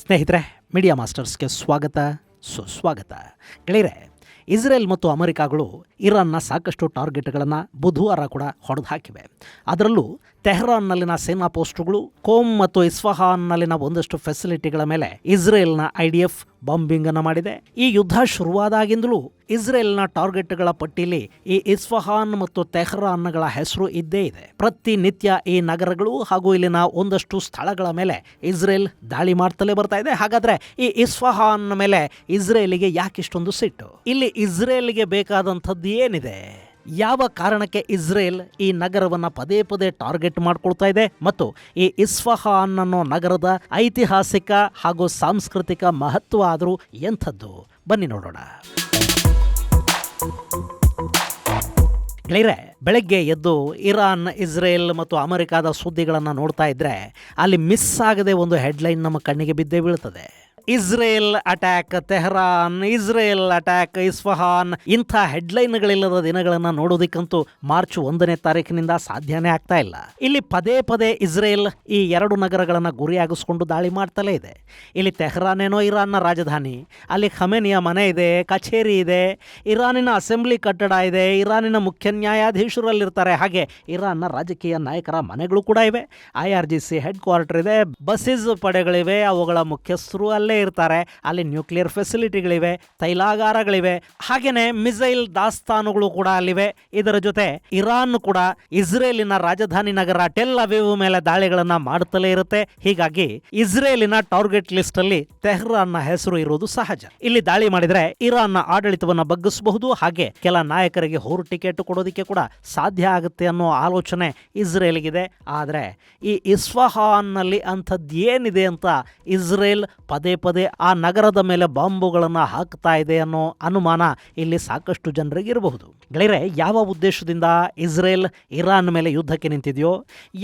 ಸ್ನೇಹಿತರೆ, ಮೀಡಿಯಾ ಮಾಸ್ಟರ್ಸ್ಗೆ ಸ್ವಾಗತ, ಸುಸ್ವಾಗತ. ಗೆಳೆಯರೆ, ಇಸ್ರೇಲ್ ಮತ್ತು ಅಮೆರಿಕಾಗಳು ಇರಾನ್ನ ಸಾಕಷ್ಟು ಟಾರ್ಗೆಟ್ಗಳನ್ನು ಬುಧವಾರ ಕೂಡ ಹೊಡೆದು ಹಾಕಿವೆ. ಅದರಲ್ಲೂ ತೆಹರಾನ್ನಲ್ಲಿನ ಸೇನಾ ಪೋಸ್ಟ್ಗಳು, ಕೋಮ್ ಮತ್ತು ಇಸ್ಫಹಾನ್ನಲ್ಲಿನ ಒಂದಷ್ಟು ಫೆಸಿಲಿಟಿಗಳ ಮೇಲೆ ಇಸ್ರೇಲ್ನ IDF ಬಾಂಬಿಂಗ್ ಅನ್ನು ಮಾಡಿದೆ. ಈ ಯುದ್ಧ ಶುರುವಾದಾಗಿಂದಲೂ ಇಸ್ರೇಲ್ನ ಟಾರ್ಗೆಟ್ಗಳ ಪಟ್ಟಿಯಲ್ಲಿ ಈ ಇಸ್ಫಹಾನ್ ಮತ್ತು ತೆಹರಾನ್ಗಳ ಹೆಸರು ಇದ್ದೇ ಇದೆ. ಪ್ರತಿನಿತ್ಯ ಈ ನಗರಗಳು ಹಾಗೂ ಇಲ್ಲಿನ ಒಂದಷ್ಟು ಸ್ಥಳಗಳ ಮೇಲೆ ಇಸ್ರೇಲ್ ದಾಳಿ ಮಾಡ್ತಲೇ ಬರ್ತಾ ಇದೆ. ಹಾಗಾದ್ರೆ ಈ ಇಸ್ಫಹಾನ್ ಮೇಲೆ ಇಸ್ರೇಲಿಗೆ ಯಾಕಿಷ್ಟೊಂದು ಸಿಟ್ಟು? ಇಲ್ಲಿ ಇಸ್ರೇಲ್ಗೆ ಬೇಕಾದಂಥದ್ದು ಏನಿದೆ? ಯಾವ ಕಾರಣಕ್ಕೆ ಇಸ್ರೇಲ್ ಈ ನಗರವನ್ನ ಪದೇ ಪದೇ ಟಾರ್ಗೆಟ್ ಮಾಡ್ಕೊಳ್ತಾ ಇದೆ ಮತ್ತು ಈ ಇಸ್ಫಹಾನ್ ಅನ್ನೋ ನಗರದ ಐತಿಹಾಸಿಕ ಹಾಗೂ ಸಾಂಸ್ಕೃತಿಕ ಮಹತ್ವ ಆದರೂ ಎಂಥದ್ದು? ಬನ್ನಿ ನೋಡೋಣ. ಗೆಳೆಯರೆ, ಬೆಳಗ್ಗೆ ಎದ್ದು ಇರಾನ್, ಇಸ್ರೇಲ್ ಮತ್ತು ಅಮೆರಿಕಾದ ಸುದ್ದಿಗಳನ್ನು ನೋಡ್ತಾ ಇದ್ರೆ ಅಲ್ಲಿ ಮಿಸ್ ಆಗದೆ ಒಂದು ಹೆಡ್ಲೈನ್ ನಮ್ಮ ಕಣ್ಣಿಗೆ ಬಿದ್ದೇ ಬೀಳ್ತದೆ. Israel attack Tehran, Israel attack Isfahan. ಇಂಥ ಹೆಡ್ಲೈನ್ಗಳಿಲ್ಲದ ದಿನಗಳನ್ನು ನೋಡೋದಕ್ಕಂತೂ ಮಾರ್ಚ್ 1ನೇ ತಾರೀಕಿನಿಂದ ಸಾಧ್ಯನೇ ಆಗ್ತಾ ಇಲ್ಲ. ಇಲ್ಲಿ ಪದೇ ಪದೇ ಇಸ್ರೇಲ್ ಈ ಎರಡು ನಗರಗಳನ್ನು ಗುರಿಯಾಗಿಸ್ಕೊಂಡು ದಾಳಿ ಮಾಡ್ತಲೇ ಇದೆ. ಇಲ್ಲಿ ತೆಹರಾನ್ ಏನೋ ಇರಾನ್ನ ರಾಜಧಾನಿ, ಅಲ್ಲಿ ಖಮೇನಿಯ ಮನೆ ಇದೆ, ಕಚೇರಿ ಇದೆ, ಇರಾನಿನ ಅಸೆಂಬ್ಲಿ ಕಟ್ಟಡ ಇದೆ, ಇರಾನಿನ ಮುಖ್ಯ ನ್ಯಾಯಾಧೀಶರಲ್ಲಿರ್ತಾರೆ. ಹಾಗೆ ಇರಾನ್ನ ರಾಜಕೀಯ ನಾಯಕರ ಮನೆಗಳು ಕೂಡ ಇವೆ. IRGC ಹೆಡ್ ಕ್ವಾರ್ಟರ್ ಇದೆ, ಬಸ್ಸಸ್ ಪಡೆಗಳಿವೆ, ಅವುಗಳ ಮುಖ್ಯಸ್ಥರು ಅಲ್ಲೇ ಇರ್ತಾರೆ. ಅಲ್ಲಿ ನ್ಯೂಕ್ಲಿಯರ್ ಫೆಸಿಲಿಟಿಗಳಿವೆ, ತೈಲಾಗಾರಗಳಿವೆ, ಹಾಗೇನೆ ಮಿಸೈಲ್ ದಾಸ್ತಾನುಗಳು ಕೂಡ ಅಲ್ಲಿವೆ. ಇದರ ಜೊತೆ ಇರಾನ್ ಕೂಡ ಇಸ್ರೇಲಿನ ರಾಜಧಾನಿ ನಗರ ಟೆಲ್ ಅವೀವ್ ಮೇಲೆ ದಾಳಿಗಳನ್ನ ಮಾಡುತ್ತಲೇ ಇರುತ್ತೆ. ಹೀಗಾಗಿ ಇಸ್ರೇಲಿನ ಟಾರ್ಗೆಟ್ ಲಿಸ್ಟ್ ಅಲ್ಲಿ ತೆಹರಾನ್ನ ಹೆಸರು ಇರುವುದು ಸಹಜ. ಇಲ್ಲಿ ದಾಳಿ ಮಾಡಿದ್ರೆ ಇರಾನ್ನ ಆಡಳಿತವನ್ನ ಬಗ್ಗಿಸಬಹುದು, ಹಾಗೆ ಕೆಲ ನಾಯಕರಿಗೆ ಹೋರು ಟಿಕೆಟ್ ಕೊಡೋದಕ್ಕೆ ಕೂಡ ಸಾಧ್ಯ ಆಗುತ್ತೆ ಅನ್ನೋ ಆಲೋಚನೆ ಇಸ್ರೇಲ್ಗಿದೆ. ಆದರೆ ಈ ಇಸ್ಫಹಾನ್ ನಲ್ಲಿ ಅಂಥದ್ದೇನಿದೆ ಅಂತ ಇಸ್ರೇಲ್ ಪದೇ ಪದೇ ಆ ನಗರದ ಮೇಲೆ ಬಾಂಬುಗಳನ್ನು ಹಾಕ್ತಾ ಇದೆ ಅನ್ನೋ ಅನುಮಾನ ಇಲ್ಲಿ ಸಾಕಷ್ಟು ಜನರಿಗೆ ಇರಬಹುದು. ಗೆಳೆಯರೆ, ಯಾವ ಉದ್ದೇಶದಿಂದ ಇಸ್ರೇಲ್ ಇರಾನ್ ಮೇಲೆ ಯುದ್ಧಕ್ಕೆ ನಿಂತಿದೆಯೋ,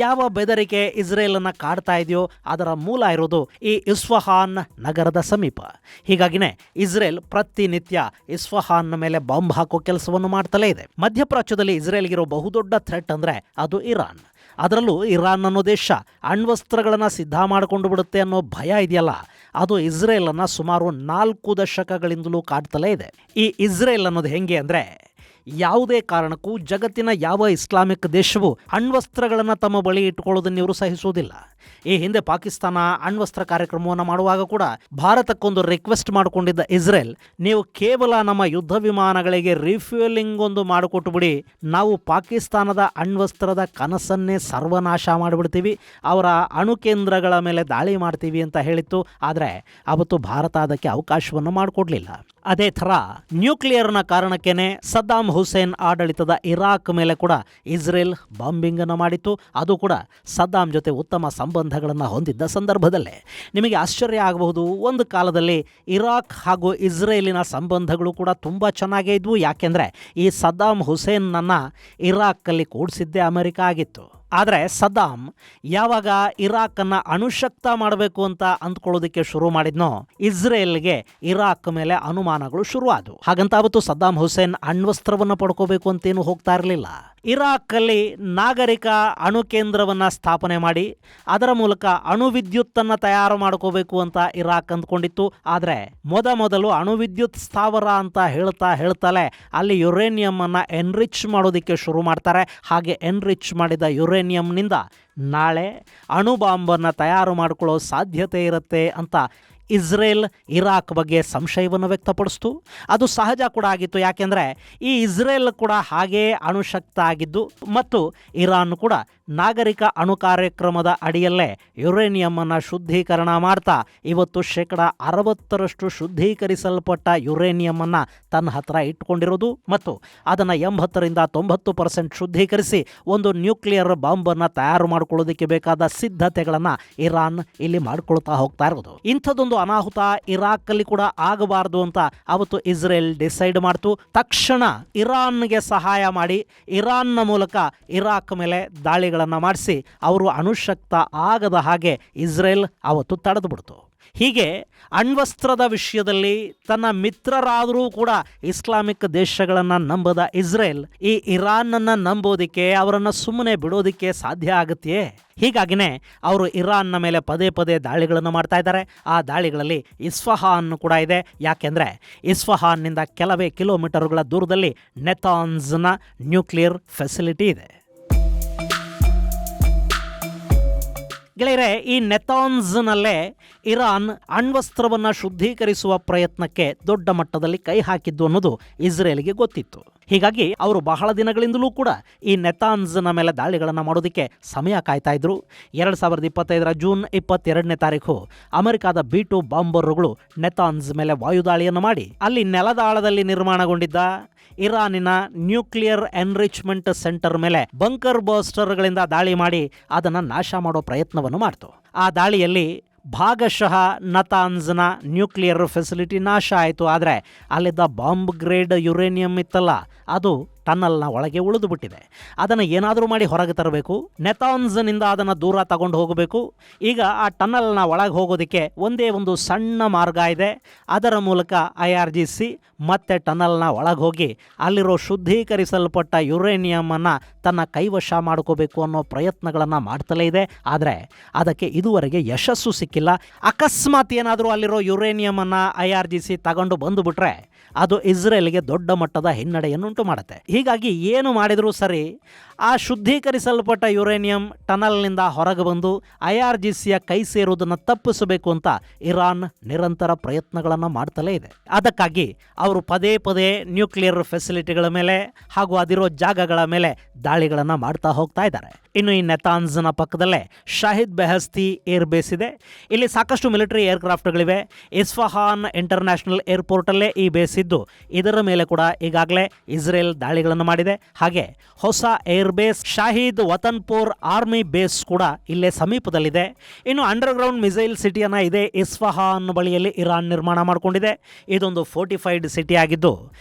ಯಾವ ಬೆದರಿಕೆ ಇಸ್ರೇಲ್ ಅನ್ನ ಕಾಡ್ತಾ ಇದೆಯೋ ಅದರ ಮೂಲ ಇರೋದು ಈ ಇಸ್ಫಹಾನ್ ನಗರದ ಸಮೀಪ. ಹೀಗಾಗಿನೇ ಇಸ್ರೇಲ್ ಪ್ರತಿನಿತ್ಯ ಇಸ್ಫಹಾನ್ ಮೇಲೆ ಬಾಂಬ್ ಹಾಕೋ ಕೆಲಸವನ್ನು ಮಾಡ್ತಲೇ ಇದೆ. ಮಧ್ಯಪ್ರಾಚ್ಯದಲ್ಲಿ ಇಸ್ರೇಲ್ಗಿರೋ ಬಹುದೊಡ್ಡ ಥ್ರೆಟ್ ಅಂದ್ರೆ ಅದು ಇರಾನ್. ಅದರಲ್ಲೂ ಇರಾನ್ ಅನ್ನೋ ದೇಶ ಅಣ್ವಸ್ತ್ರಗಳನ್ನು ಸಿದ್ಧ ಮಾಡಿಕೊಂಡು ಬಿಡುತ್ತೆ ಅನ್ನೋ ಭಯ ಇದೆಯಲ್ಲ, ಅದು ಇಸ್ರೇಲ್ ಅನ್ನ ಸುಮಾರು 4 ದಶಕಗಳಿಂದಲೂ ಕಾಡ್ತಲೇ ಇದೆ. ಈ ಇಸ್ರೇಲ್ ಅನ್ನೋದು ಹೆಂಗೆ ಅಂದ್ರೆ, ಯಾವುದೇ ಕಾರಣಕ್ಕೂ ಜಗತ್ತಿನ ಯಾವ ಇಸ್ಲಾಮಿಕ್ ದೇಶವು ಅಣ್ವಸ್ತ್ರಗಳನ್ನು ತಮ್ಮ ಬಳಿ ಇಟ್ಟುಕೊಳ್ಳೋದನ್ನು ಇವರು ಸಹಿಸುವುದಿಲ್ಲ. ಈ ಹಿಂದೆ ಪಾಕಿಸ್ತಾನ ಅಣ್ವಸ್ತ್ರ ಕಾರ್ಯಕ್ರಮವನ್ನು ಮಾಡುವಾಗ ಕೂಡ ಭಾರತಕ್ಕೊಂದು ರಿಕ್ವೆಸ್ಟ್ ಮಾಡಿಕೊಂಡಿದ್ದ ಇಸ್ರೇಲ್, ನೀವು ಕೇವಲ ನಮ್ಮ ಯುದ್ಧ ವಿಮಾನಗಳಿಗೆ ರಿಫ್ಯೂಲಿಂಗ್ ಒಂದು ಮಾಡಿಕೊಟ್ಟು ಬಿಡಿ, ನಾವು ಪಾಕಿಸ್ತಾನದ ಅಣ್ವಸ್ತ್ರದ ಕನಸನ್ನೇ ಸರ್ವನಾಶ ಮಾಡಿಬಿಡ್ತೀವಿ, ಅವರ ಅಣುಕೇಂದ್ರಗಳ ಮೇಲೆ ದಾಳಿ ಮಾಡ್ತೀವಿ ಅಂತ ಹೇಳಿತ್ತು. ಆದರೆ ಅವತ್ತು ಭಾರತ ಅದಕ್ಕೆ ಅವಕಾಶವನ್ನು ಮಾಡಿಕೊಡ್ಲಿಲ್ಲ. ಅದೇ ಥರ ನ್ಯೂಕ್ಲಿಯರ್ನ ಕಾರಣಕ್ಕೇನೆ ಸದ್ದಾಂ ಹುಸೇನ್ ಆಡಳಿತದ ಇರಾಕ್ ಮೇಲೆ ಕೂಡ ಇಸ್ರೇಲ್ ಬಾಂಬಿಂಗ್ ಅನ್ನು ಮಾಡಿತ್ತು. ಅದು ಕೂಡ ಸದ್ದಾಂ ಜೊತೆ ಉತ್ತಮ ಸಂಬಂಧಗಳನ್ನು ಹೊಂದಿದ್ದ ಸಂದರ್ಭದಲ್ಲೇ. ನಿಮಗೆ ಆಶ್ಚರ್ಯ ಆಗಬಹುದು, ಒಂದು ಕಾಲದಲ್ಲಿ ಇರಾಕ್ ಹಾಗೂ ಇಸ್ರೇಲಿನ ಸಂಬಂಧಗಳು ಕೂಡ ತುಂಬ ಚೆನ್ನಾಗೇ ಇದ್ವು. ಯಾಕೆಂದರೆ ಈ ಸದ್ದಾಂ ಹುಸೇನ್ನನ್ನು ಇರಾಕಲ್ಲಿ ಕೂಡಿಸಿದ್ದೇ ಅಮೆರಿಕ ಆಗಿತ್ತು. ಆದರೆ ಸದ್ದಾಂ ಯಾವಾಗ ಇರಾಕನ್ನು ಅಣುಶಕ್ತ ಮಾಡಬೇಕು ಅಂತ ಅಂದ್ಕೊಳ್ಳೋದಕ್ಕೆ ಶುರು ಮಾಡಿದ್ನೋ, ಇಸ್ರೇಲ್ಗೆ ಇರಾಕ್ ಮೇಲೆ ಅನುಮಾನಗಳು ಶುರುವಾದವು. ಹಾಗಂತ ಅವತ್ತು ಸದ್ದಾಂ ಹುಸೇನ್ ಅಣ್ವಸ್ತ್ರವನ್ನು ಪಡ್ಕೋಬೇಕು ಅಂತೇನು ಹೋಗ್ತಾ ಇರಲಿಲ್ಲ. ಇರಾಕಲ್ಲಿ ನಾಗರಿಕ ಅಣು ಕೇಂದ್ರವನ್ನು ಸ್ಥಾಪನೆ ಮಾಡಿ ಅದರ ಮೂಲಕ ಅಣು ವಿದ್ಯುತ್ತನ್ನು ತಯಾರು ಮಾಡ್ಕೋಬೇಕು ಅಂತ ಇರಾಕ್ ಅಂದ್ಕೊಂಡಿತ್ತು. ಆದರೆ ಮೊದಲು ಅಣು ವಿದ್ಯುತ್ ಸ್ಥಾವರ ಅಂತ ಹೇಳ್ತಲೇ ಅಲ್ಲಿ ಯುರೇನಿಯಂ ಅನ್ನು ಎನ್ರಿಚ್ ಮಾಡೋದಕ್ಕೆ ಶುರು ಮಾಡ್ತಾರೆ. ಹಾಗೆ ಎನ್ರಿಚ್ ಮಾಡಿದ ಯುರೇನಿಯಂನಿಂದ ನಾಳೆ ಅಣು ಬಾಂಬನ್ನು ತಯಾರು ಮಾಡಿಕೊಳ್ಳೋ ಸಾಧ್ಯತೆ ಇರುತ್ತೆ ಅಂತ ಇಸ್ರೇಲ್ ಇರಾಕ್ ಬಗ್ಗೆ ಸಂಶಯವನ್ನು ವ್ಯಕ್ತಪಡಿಸ್ತು. ಅದು ಸಹಜ ಕೂಡ ಆಗಿತ್ತು. ಯಾಕೆಂದರೆ ಈ ಇಸ್ರೇಲ್ ಕೂಡ ಹಾಗೇ ಅಣುಶಕ್ತ ಆಗಿದ್ದು ಮತ್ತು ಇರಾನ್ ಕೂಡ ನಾಗರಿಕ ಅಣು ಕಾರ್ಯಕ್ರಮದ ಅಡಿಯಲ್ಲೇ ಯುರೇನಿಯಂ ಅನ್ನು ಶುದ್ಧೀಕರಣ ಮಾಡ್ತಾ ಇವತ್ತು 60% ಶುದ್ಧೀಕರಿಸಲ್ಪಟ್ಟ ಯುರೇನಿಯಂ ಅನ್ನು ತನ್ನ ಹತ್ರ ಇಟ್ಕೊಂಡಿರೋದು ಮತ್ತು ಅದನ್ನು 80ರಿಂದ 90% ಶುದ್ಧೀಕರಿಸಿ ಒಂದು ನ್ಯೂಕ್ಲಿಯರ್ ಬಾಂಬನ್ನು ತಯಾರು ಮಾಡಿಕೊಳ್ಳೋದಕ್ಕೆ ಬೇಕಾದ ಸಿದ್ಧತೆಗಳನ್ನು ಇರಾನ್ ಇಲ್ಲಿ ಮಾಡ್ಕೊಳ್ತಾ ಹೋಗ್ತಾ ಇರೋದು. ಇಂಥದ್ದೊಂದು ಅನಾಹುತ ಇರಾಕಲ್ಲಿ ಕೂಡ ಆಗಬಾರದು ಅಂತ ಅವತ್ತು ಇಸ್ರೇಲ್ ಡಿಸೈಡ್ ಮಾಡ್ತು. ತಕ್ಷಣ ಇರಾನ್ಗೆ ಸಹಾಯ ಮಾಡಿ ಇರಾನ್ನ ಮೂಲಕ ಇರಾಕ್ ಮೇಲೆ ದಾಳಿಗಳನ್ನು ಮಾಡಿಸಿ ಅವರು ಅಣುಶಕ್ತ ಆಗದ ಹಾಗೆ ಇಸ್ರೇಲ್ ಅವತ್ತು ತಡೆದು ಬಿಡ್ತು. ಹೀಗೆ ಅಣ್ವಸ್ತ್ರದ ವಿಷಯದಲ್ಲಿ ತನ್ನ ಮಿತ್ರರಾದರೂ ಕೂಡ ಇಸ್ಲಾಮಿಕ್ ದೇಶಗಳನ್ನು ನಂಬದ ಇಸ್ರೇಲ್ ಈ ಇರಾನನ್ನು ನಂಬೋದಕ್ಕೆ, ಅವರನ್ನು ಸುಮ್ಮನೆ ಬಿಡೋದಕ್ಕೆ ಸಾಧ್ಯ ಆಗುತ್ತೆಯೇ? ಹೀಗಾಗಿನೇ ಅವರು ಇರಾನ್ನ ಮೇಲೆ ಪದೇ ಪದೇ ದಾಳಿಗಳನ್ನು ಮಾಡ್ತಾ ಇದ್ದಾರೆ. ಆ ದಾಳಿಗಳಲ್ಲಿ ಇಸ್ಫಹಾನ್ ಕೂಡ ಇದೆ. ಯಾಕೆಂದರೆ ಇಸ್ಫಹಾನ್ನಿಂದ ಕೆಲವೇ ಕಿಲೋಮೀಟರ್ಗಳ ದೂರದಲ್ಲಿ ನೆತಾನ್ಸ್ನ ನ್ಯೂಕ್ಲಿಯರ್ ಫೆಸಿಲಿಟಿ ಇದೆ. ಗೆಳೆಯರೆ, ಈ ನೆತಾನ್ಸ್ನಲ್ಲೇ ಇರಾನ್ ಅಣ್ವಸ್ತ್ರವನ್ನು ಶುದ್ಧೀಕರಿಸುವ ಪ್ರಯತ್ನಕ್ಕೆ ದೊಡ್ಡ ಮಟ್ಟದಲ್ಲಿ ಕೈ ಹಾಕಿದ್ದು ಅನ್ನೋದು ಇಸ್ರೇಲ್ಗೆ ಗೊತ್ತಿತ್ತು. ಹೀಗಾಗಿ ಅವರು ಬಹಳ ದಿನಗಳಿಂದಲೂ ಕೂಡ ಈ ನೆತಾನ್ಸ್ನ ಮೇಲೆ ದಾಳಿಗಳನ್ನು ಮಾಡೋದಕ್ಕೆ ಸಮಯ ಕಾಯ್ತಾ ಇದ್ರು. 2025 ಜೂನ್ 22ನೇ ತಾರೀಕು ಅಮೆರಿಕಾದ B-2 ಬಾಂಬರ್ಗಳು ನೆತಾನ್ಸ್ ಮೇಲೆ ವಾಯುದಾಳಿಯನ್ನು ಮಾಡಿ ಅಲ್ಲಿ ನೆಲದಾಳದಲ್ಲಿ ನಿರ್ಮಾಣಗೊಂಡಿದ್ದ ಇರಾನಿನ ನ್ಯೂಕ್ಲಿಯರ್ ಎನ್ರಿಚ್ಮೆಂಟ್ ಸೆಂಟರ್ ಮೇಲೆ ಬಂಕರ್ ಬಸ್ಟರ್ಗಳಿಂದ ದಾಳಿ ಮಾಡಿ ಅದನ್ನು ನಾಶ ಮಾಡೋ ಪ್ರಯತ್ನವನ್ನು ಮಾಡ್ತು. ಆ ದಾಳಿಯಲ್ಲಿ ಭಾಗಶಃ ನತಾನ್ಸ್ನ ನ್ಯೂಕ್ಲಿಯರ್ ಫೆಸಿಲಿಟಿ ನಾಶ ಆಯಿತು. ಆದರೆ ಅಲ್ಲಿದ್ದ ಬಾಂಬ್ ಗ್ರೇಡ್ ಯುರೇನಿಯಂ ಇತ್ತಲ್ಲ, ಅದು ಟನ್ನಲ್ನ ಒಳಗೆ ಉಳಿದು ಬಿಟ್ಟಿದೆ. ಅದನ್ನು ಏನಾದರೂ ಮಾಡಿ ಹೊರಗೆ ತರಬೇಕು. ನೆತಾನ್ಸ್ನಿಂದ ಅದನ್ನು ದೂರ ತಗೊಂಡು ಹೋಗಬೇಕು. ಈಗ ಆ ಟನ್ನಲ್ನ ಒಳಗೆ ಹೋಗೋದಕ್ಕೆ ಒಂದೇ ಒಂದು ಸಣ್ಣ ಮಾರ್ಗ ಇದೆ. ಅದರ ಮೂಲಕ IRGC ಮತ್ತೆ ಟನ್ನಲ್ನ ಒಳಗೆ ಹೋಗಿ ಅಲ್ಲಿರೋ ಶುದ್ಧೀಕರಿಸಲ್ಪಟ್ಟ ಯುರೇನಿಯಮನ್ನು ತನ್ನ ಕೈವಶ ಮಾಡ್ಕೋಬೇಕು ಅನ್ನೋ ಪ್ರಯತ್ನಗಳನ್ನು ಮಾಡ್ತಲೇ ಇದೆ. ಆದರೆ ಅದಕ್ಕೆ ಇದುವರೆಗೆ ಯಶಸ್ಸು ಸಿಕ್ಕಿಲ್ಲ. ಅಕಸ್ಮಾತ್ ಏನಾದರೂ ಅಲ್ಲಿರೋ ಯುರೇನಿಯಮನ್ನು IRGC ತಗೊಂಡು ಬಂದುಬಿಟ್ರೆ ಅದು ಇಸ್ರೇಲ್ಗೆ ದೊಡ್ಡ ಮಟ್ಟದ ಹಿನ್ನಡೆಯನ್ನುಂಟು ಮಾಡುತ್ತೆ. ಹೀಗಾಗಿ ಏನು ಮಾಡಿದರೂ ಸರಿ, ಆ ಶುದ್ಧೀಕರಿಸಲ್ಪಟ್ಟ ಯುರೇನಿಯಂ ಟನಲ್ನಿಂದ ಹೊರಗೆ ಬಂದು IRGCಯ ಕೈ ಸೇರುವುದನ್ನು ತಪ್ಪಿಸಬೇಕು ಅಂತ ಇರಾನ್ ನಿರಂತರ ಪ್ರಯತ್ನಗಳನ್ನು ಮಾಡ್ತಲೇ ಇದೆ. ಅದಕ್ಕಾಗಿ ಅವರು ಪದೇ ಪದೇ ನ್ಯೂಕ್ಲಿಯರ್ ಫೆಸಿಲಿಟಿಗಳ ಮೇಲೆ ಹಾಗೂ ಅದಿರೋ ಜಾಗಗಳ ಮೇಲೆ ದಾಳಿಗಳನ್ನು ಮಾಡ್ತಾ ಹೋಗ್ತಾ ಇದ್ದಾರೆ. ಇನ್ನು ಈ ನೆತಾನ್ಸ್ನ ಪಕ್ಕದಲ್ಲೇ ಶಾಹಿದ್ ಬೆಹಸ್ತಿ ಏರ್ ಬೇಸ್ ಇದೆ. ಇಲ್ಲಿ ಸಾಕಷ್ಟು ಮಿಲಿಟರಿ ಏರ್ಕ್ರಾಫ್ಟ್ಗಳಿವೆ. ಇಸ್ಫಹಾನ್ ಇಂಟರ್ನ್ಯಾಷನಲ್ ಏರ್ಪೋರ್ಟಲ್ಲೇ ಈ ಬೇಸ್ ಇದ್ದು ಇದರ ಮೇಲೆ ಕೂಡ ಈಗಾಗಲೇ ಇಸ್ರೇಲ್ ದಾಳಿಗಳನ್ನು ಮಾಡಿದೆ. ಹಾಗೆ ಹೊಸ air base Shahid Watanpur army base ಕೂಡ ಇಲ್ಲೇ ಸಮೀಪದಲ್ಲಿದೆ. ಇನ್ನು ಅಂಡರ್ಗ್ರೌಂಡ್ ಮಿಸೈಲ್ ಸಿಟಿಯನ್ನು ಇದೇ ಇಸ್ಫಹಾನ್ ಬಳಿಯಲ್ಲಿ ಇರಾನ್ ನಿರ್ಮಾಣ ಮಾಡಿಕೊಂಡಿದೆ. ಇದೊಂದು ಫೋರ್ಟಿಫೈಡ್ ಸಿಟಿ ಆಗಿದ್ದು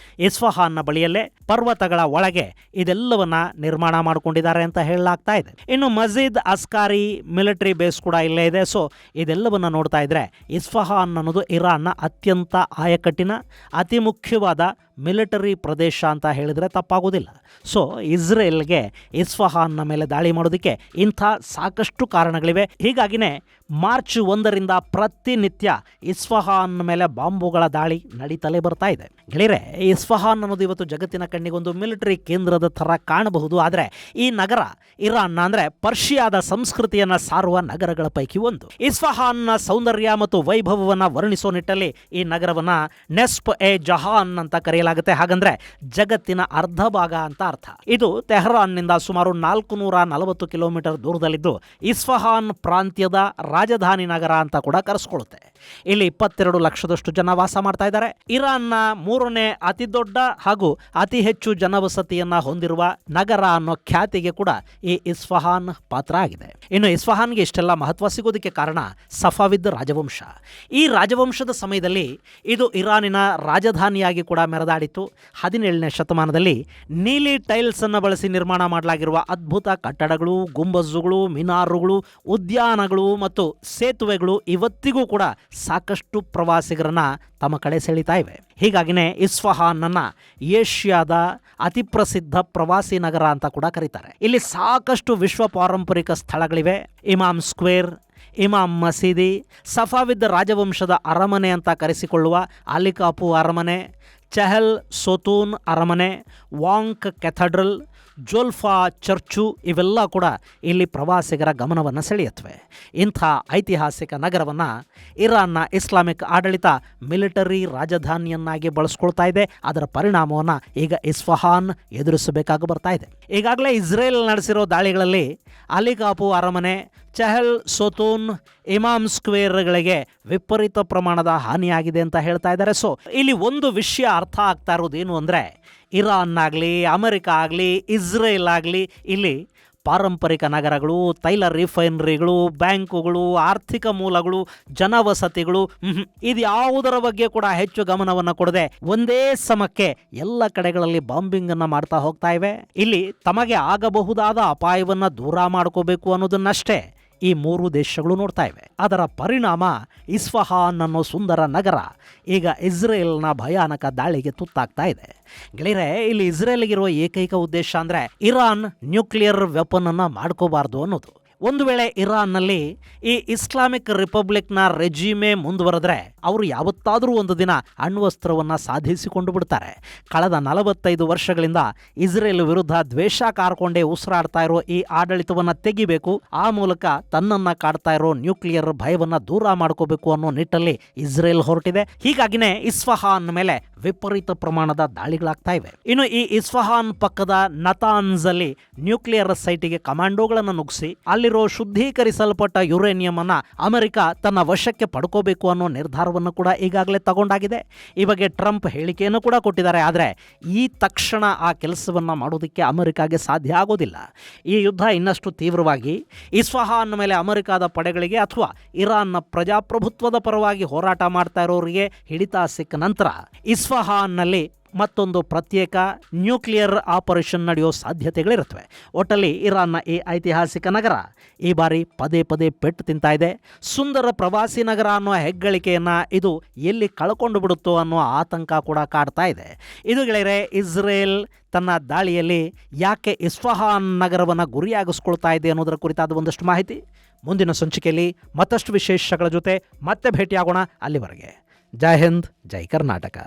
ಇಸ್ಫಹಾನ್ನ ಬಳಿಯಲ್ಲೇ ಪರ್ವತಗಳ ಒಳಗೆ ಇದೆಲ್ಲವನ್ನ ನಿರ್ಮಾಣ ಮಾಡಿಕೊಂಡಿದ್ದಾರೆ ಅಂತ ಹೇಳಲಾಗ್ತಾ ಇದೆ. ಇನ್ನು ಮಜೀದ್ ಅಸ್ಕಾರಿ ಮಿಲಿಟರಿ ಬೇಸ್ ಕೂಡ ಇಲ್ಲೇ ಇದೆ. ಸೊ ಇದೆಲ್ಲವನ್ನ ನೋಡ್ತಾ ಇದ್ರೆ ಇಸ್ಫಹಾನ್ ಅನ್ನೋದು ಇರಾನ್ನ ಅತ್ಯಂತ ಆಯಕಟ್ಟಿನ ಅತಿ ಮುಖ್ಯವಾದ ಮಿಲಿಟರಿ ಪ್ರದೇಶ ಅಂತ ಹೇಳಿದರೆ ತಪ್ಪಾಗೋದಿಲ್ಲ. ಸೊ ಇಸ್ರೇಲ್ಗೆ ಇಸ್ಫಹಾನ್ನ ಮೇಲೆ ದಾಳಿ ಮಾಡೋದಕ್ಕೆ ಇಂಥ ಸಾಕಷ್ಟು ಕಾರಣಗಳಿವೆ. ಹೀಗಾಗಿನೇ ಮಾರ್ಚ್ 1ರಿಂದ ಪ್ರತಿನಿತ್ಯ ಇಸ್ಫಹಾನ್ ಮೇಲೆ ಬಾಂಬುಗಳ ದಾಳಿ ನಡೀತಲೇ ಬರ್ತಾ ಇದೆ. ಗೆಳೆಯರೆ, ಇಸ್ಫಹಾನ್ ಅನ್ನೋದು ಇವತ್ತು ಜಗತ್ತಿನ ಕಣ್ಣಿಗೊಂದು ಮಿಲಿಟರಿ ಕೇಂದ್ರದ ಥರ ಕಾಣಬಹುದು. ಆದರೆ ಈ ನಗರ ಇರಾನ್ನ ಅಂದರೆ ಪರ್ಷಿಯಾದ ಸಂಸ್ಕೃತಿಯನ್ನು ಸಾರುವ ನಗರಗಳ ಪೈಕಿ ಒಂದು. ಇಸ್ಫಹಾನ್ನ ಸೌಂದರ್ಯ ಮತ್ತು ವೈಭವವನ್ನು ವರ್ಣಿಸೋ ನಿಟ್ಟಲ್ಲಿ ಈ ನಗರವನ್ನು ನೆಸ್ಪ್ ಎ ಜಹಾನ್ ಅಂತ ಕರೆಯಲಾಗುತ್ತೆ. ಹಾಗಂದ್ರೆ ಜಗತ್ತಿನ ಅರ್ಧ ಭಾಗ ಅಂತ ಅರ್ಥ. ಇದು ತೆಹರಾನ್ನಿಂದ ಸುಮಾರು 440 ಕಿಲೋಮೀಟರ್ ದೂರದಲ್ಲಿದ್ದು ಇಸ್ಫಹಾನ್ ಪ್ರಾಂತ್ಯದ ರಾಜಧಾನಿ ನಗರ ಅಂತ ಕೂಡ ಕರೆಸ್ಕೊಳ್ಳುತ್ತೆ. ಇಲ್ಲಿ 22 ಲಕ್ಷದಷ್ಟು ಜನ ವಾಸ ಮಾಡ್ತಾ ಇದ್ದಾರೆ. ಇರಾನ್ನ 3ನೇ ಅತಿ ದೊಡ್ಡ ಹಾಗೂ ಅತಿ ಹೆಚ್ಚು ಜನವಸತಿಯನ್ನ ಹೊಂದಿರುವ ನಗರ ಅನ್ನೋ ಖ್ಯಾತಿಗೆ ಕೂಡ ಈ ಇಸ್ಫಹಾನ್ ಪಾತ್ರ ಆಗಿದೆ. ಇನ್ನು ಇಸ್ಫಹಾನ್ಗೆ ಇಷ್ಟೆಲ್ಲ ಮಹತ್ವ ಸಿಗೋದಕ್ಕೆ ಕಾರಣ ಸಫಾವಿದ್ ರಾಜವಂಶ. ಈ ರಾಜವಂಶದ ಸಮಯದಲ್ಲಿ ಇದು ಇರಾನಿನ ರಾಜಧಾನಿಯಾಗಿ ಕೂಡ ಮೆರೆದಾಡಿತ್ತು. 17ನೇ ಶತಮಾನದಲ್ಲಿ ನೀಲಿ ಟೈಲ್ಸ್ ಅನ್ನು ಬಳಸಿ ನಿರ್ಮಾಣ ಮಾಡಲಾಗಿರುವ ಅದ್ಭುತ ಕಟ್ಟಡಗಳು, ಗುಂಬಜುಗಳು, ಮಿನಾರುಗಳು, ಉದ್ಯಾನಗಳು ಮತ್ತು ಸೇತುವೆಗಳು ಇವತ್ತಿಗೂ ಕೂಡ ಸಾಕಷ್ಟು ಪ್ರವಾಸಿಗರನ್ನ ತಮ್ಮ ಕಡೆ ಸೆಳೀತಾ ಇವೆ. ಹೀಗಾಗಿನೇ ಇಸ್ಫಹಾನ್ನ ಏಷ್ಯಾದ ಅತಿ ಪ್ರಸಿದ್ಧ ಪ್ರವಾಸಿ ನಗರ ಅಂತ ಕೂಡ ಕರೀತಾರೆ. ಇಲ್ಲಿ ಸಾಕಷ್ಟು ವಿಶ್ವ ಪಾರಂಪರಿಕ ಸ್ಥಳಗಳಿವೆ. ಇಮಾಮ್ ಸ್ಕ್ವೇರ್, ಇಮಾಮ್ ಮಸೀದಿ, ಸಫಾವಿದ್ ರಾಜವಂಶದ ಅರಮನೆ ಅಂತ ಕರೆಸಿಕೊಳ್ಳುವ ಅಲಿಕಾಪು ಅರಮನೆ, ಚೆಹಲ್ ಸೋತೂನ್ ಅರಮನೆ, ವಾಂಕ್ ಕೆಥಡ್ರಲ್, ಜೋಲ್ಫಾ ಚರ್ಚು ಇವೆಲ್ಲ ಕೂಡ ಇಲ್ಲಿ ಪ್ರವಾಸಿಗರ ಗಮನವನ್ನು ಸೆಳೆಯುತ್ತವೆ. ಇಂಥ ಐತಿಹಾಸಿಕ ನಗರವನ್ನು ಇರಾನ್ನ ಇಸ್ಲಾಮಿಕ್ ಆಡಳಿತ ಮಿಲಿಟರಿ ರಾಜಧಾನಿಯನ್ನಾಗಿ ಬಳಸ್ಕೊಳ್ತಾ ಇದೆ. ಅದರ ಪರಿಣಾಮವನ್ನು ಈಗ ಇಸ್ಫಹಾನ್ ಎದುರಿಸಬೇಕಾಗಿ ಬರ್ತಾ ಇದೆ. ಈಗಾಗಲೇ ಇಸ್ರೇಲ್ ನಡೆಸಿರೋ ದಾಳಿಗಳಲ್ಲಿ ಅಲಿಕಾಪು ಅರಮನೆ, ಚೆಹಲ್ ಸೋತೂನ್, ಇಮಾಮ್ ಸ್ಕ್ವೇರ್ಗಳಿಗೆ ವಿಪರೀತ ಪ್ರಮಾಣದ ಹಾನಿಯಾಗಿದೆ ಅಂತ ಹೇಳ್ತಾ ಇದ್ದಾರೆ. ಸೊ ಇಲ್ಲಿ ಒಂದು ವಿಷಯ ಅರ್ಥ ಆಗ್ತಾ ಇರೋದೇನು ಅಂದರೆ, ಇರಾನ್ ಆಗಲಿ, ಅಮೆರಿಕ ಆಗಲಿ, ಇಸ್ರೇಲ್ ಆಗಲಿ, ಇಲ್ಲಿ ಪಾರಂಪರಿಕ ನಗರಗಳು, ತೈಲ ರಿಫೈನರಿಗಳು, ಬ್ಯಾಂಕುಗಳು, ಆರ್ಥಿಕ ಮೂಲಗಳು, ಜನವಸತಿಗಳು ಇದು ಯಾವುದರ ಬಗ್ಗೆ ಕೂಡ ಹೆಚ್ಚು ಗಮನವನ್ನು ಕೊಡದೆ ಒಂದೇ ಸಮಕ್ಕೆ ಎಲ್ಲ ಕಡೆಗಳಲ್ಲಿ ಬಾಂಬಿಂಗ್ ಅನ್ನು ಮಾಡ್ತಾ ಹೋಗ್ತಾ ಇವೆ. ಇಲ್ಲಿ ತಮಗೆ ಆಗಬಹುದಾದ ಅಪಾಯವನ್ನು ದೂರ ಮಾಡ್ಕೋಬೇಕು ಅನ್ನೋದನ್ನಷ್ಟೇ ಈ ಮೂರು ದೇಶಗಳು ನೋಡ್ತಾ ಇವೆ. ಅದರ ಪರಿಣಾಮ ಇಸ್ಫಹಾನ್ ಅನ್ನೋ ಸುಂದರ ನಗರ ಈಗ ಇಸ್ರೇಲ್ನ ಭಯಾನಕ ದಾಳಿಗೆ ತುತ್ತಾಗ್ತಾ ಇದೆ. ಗೆಳೆಯರೆ, ಇಲ್ಲಿ ಇಸ್ರೇಲ್ಗಿರುವ ಏಕೈಕ ಉದ್ದೇಶ ಅಂದರೆ ಇರಾನ್ ನ್ಯೂಕ್ಲಿಯರ್ ವೆಪನ್ ಅನ್ನು ಮಾಡ್ಕೋಬಾರ್ದು ಅನ್ನೋದು. ಒಂದು ವೇಳೆ ಇರಾನ್ನಲ್ಲಿ ಈ ಇಸ್ಲಾಮಿಕ್ ರಿಪಬ್ಲಿಕ್ನ ರೆಜಿಮೆ ಮುಂದುವರೆದ್ರೆ ಅವರು ಯಾವತ್ತಾದರೂ ಒಂದು ದಿನ ಅಣ್ವಸ್ತ್ರವನ್ನು ಸಾಧಿಸಿಕೊಂಡು ಬಿಡ್ತಾರೆ. ಕಳೆದ 45 ವರ್ಷಗಳಿಂದ ಇಸ್ರೇಲ್ ವಿರುದ್ಧ ದ್ವೇಷ ಕಾರ್ಕೊಂಡೇ ಉಸಿರಾಡ್ತಾ ಇರೋ ಈ ಆಡಳಿತವನ್ನು ತೆಗಿಬೇಕು, ಆ ಮೂಲಕ ತನ್ನನ್ನು ಕಾಡ್ತಾ ಇರೋ ನ್ಯೂಕ್ಲಿಯರ್ ಭಯವನ್ನು ದೂರ ಮಾಡ್ಕೋಬೇಕು ಅನ್ನೋ ನಿಟ್ಟಲ್ಲಿ ಇಸ್ರೇಲ್ ಹೊರಟಿದೆ. ಹೀಗಾಗಿನೇ ಇಸ್ಫಹಾನ್ ಮೇಲೆ ವಿಪರೀತ ಪ್ರಮಾಣದ ದಾಳಿಗಳಾಗ್ತಾ ಇವೆ. ಇನ್ನು ಈ ಇಸ್ಫಹಾನ್ ಪಕ್ಕದ ನತಾನ್ಸ್ ಅಲ್ಲಿ ನ್ಯೂಕ್ಲಿಯರ್ ಸೈಟಿಗೆ ಕಮಾಂಡೋಗಳನ್ನು ನುಗ್ಗಿಸಿ ಅಲ್ಲಿರೋ ಶುದ್ಧೀಕರಿಸಲ್ಪಟ್ಟ ಯುರೇನಿಯಂ ಅನ್ನ ಅಮೆರಿಕ ತನ್ನ ವಶಕ್ಕೆ ಪಡ್ಕೋಬೇಕು ಅನ್ನೋ ನಿರ್ಧಾರವನ್ನು ಕೂಡ ಈಗಾಗಲೇ ತಗೊಂಡಾಗಿದೆ. ಈ ಬಗ್ಗೆ ಟ್ರಂಪ್ ಹೇಳಿಕೆಯನ್ನು ಕೂಡ ಕೊಟ್ಟಿದ್ದಾರೆ. ಆದರೆ ಈ ತಕ್ಷಣ ಆ ಕೆಲಸವನ್ನು ಮಾಡೋದಕ್ಕೆ ಅಮೆರಿಕಾಗೆ ಸಾಧ್ಯ ಆಗೋದಿಲ್ಲ. ಈ ಯುದ್ಧ ಇನ್ನಷ್ಟು ತೀವ್ರವಾಗಿ ಇಸ್ಫಹಾನ್ ಮೇಲೆ ಅಮೆರಿಕಾದ ಪಡೆಗಳಿಗೆ ಅಥವಾ ಇರಾನ್ನ ಪ್ರಜಾಪ್ರಭುತ್ವದ ಪರವಾಗಿ ಹೋರಾಟ ಮಾಡ್ತಾ ಇರೋರಿಗೆ ಹಿಡಿತ ಸಿಕ್ಕ ನಂತರ ಇಸ್ಫಹಾನ್ನಲ್ಲಿ ಮತ್ತೊಂದು ಪ್ರತ್ಯೇಕ ನ್ಯೂಕ್ಲಿಯರ್ ಆಪರೇಷನ್ ನಡೆಯೋ ಸಾಧ್ಯತೆಗಳಿರುತ್ತವೆ. ಒಟ್ಟಲ್ಲಿ ಇರಾನ್ನ ಈ ಐತಿಹಾಸಿಕ ನಗರ ಈ ಬಾರಿ ಪದೇ ಪದೇ ಪೆಟ್ಟು ತಿಂತಾ ಇದೆ. ಸುಂದರ ಪ್ರವಾಸಿ ನಗರ ಅನ್ನೋ ಹೆಗ್ಗಳಿಕೆಯನ್ನು ಇದು ಎಲ್ಲಿ ಕಳ್ಕೊಂಡು ಬಿಡುತ್ತೋ ಅನ್ನೋ ಆತಂಕ ಕೂಡ ಕಾಡ್ತಾ ಇದೆ. ಇದು ಗೆಳೆಯರೆ, ಇಸ್ರೇಲ್ ತನ್ನ ದಾಳಿಯಲ್ಲಿ ಯಾಕೆ ಇಸ್ಫಹಾನ್ ನಗರವನ್ನು ಗುರಿಯಾಗಿಸ್ಕೊಳ್ತಾ ಇದೆ ಅನ್ನೋದರ ಕುರಿತಾದ ಒಂದಷ್ಟು ಮಾಹಿತಿ ಮುಂದಿನ ಸಂಚಿಕೆಯಲ್ಲಿ ಮತ್ತಷ್ಟು ವಿಶೇಷಗಳ ಜೊತೆ ಮತ್ತೆ ಭೇಟಿಯಾಗೋಣ. ಅಲ್ಲಿವರೆಗೆ ಜೈ ಹಿಂದ್, ಜೈ ಕರ್ನಾಟಕ.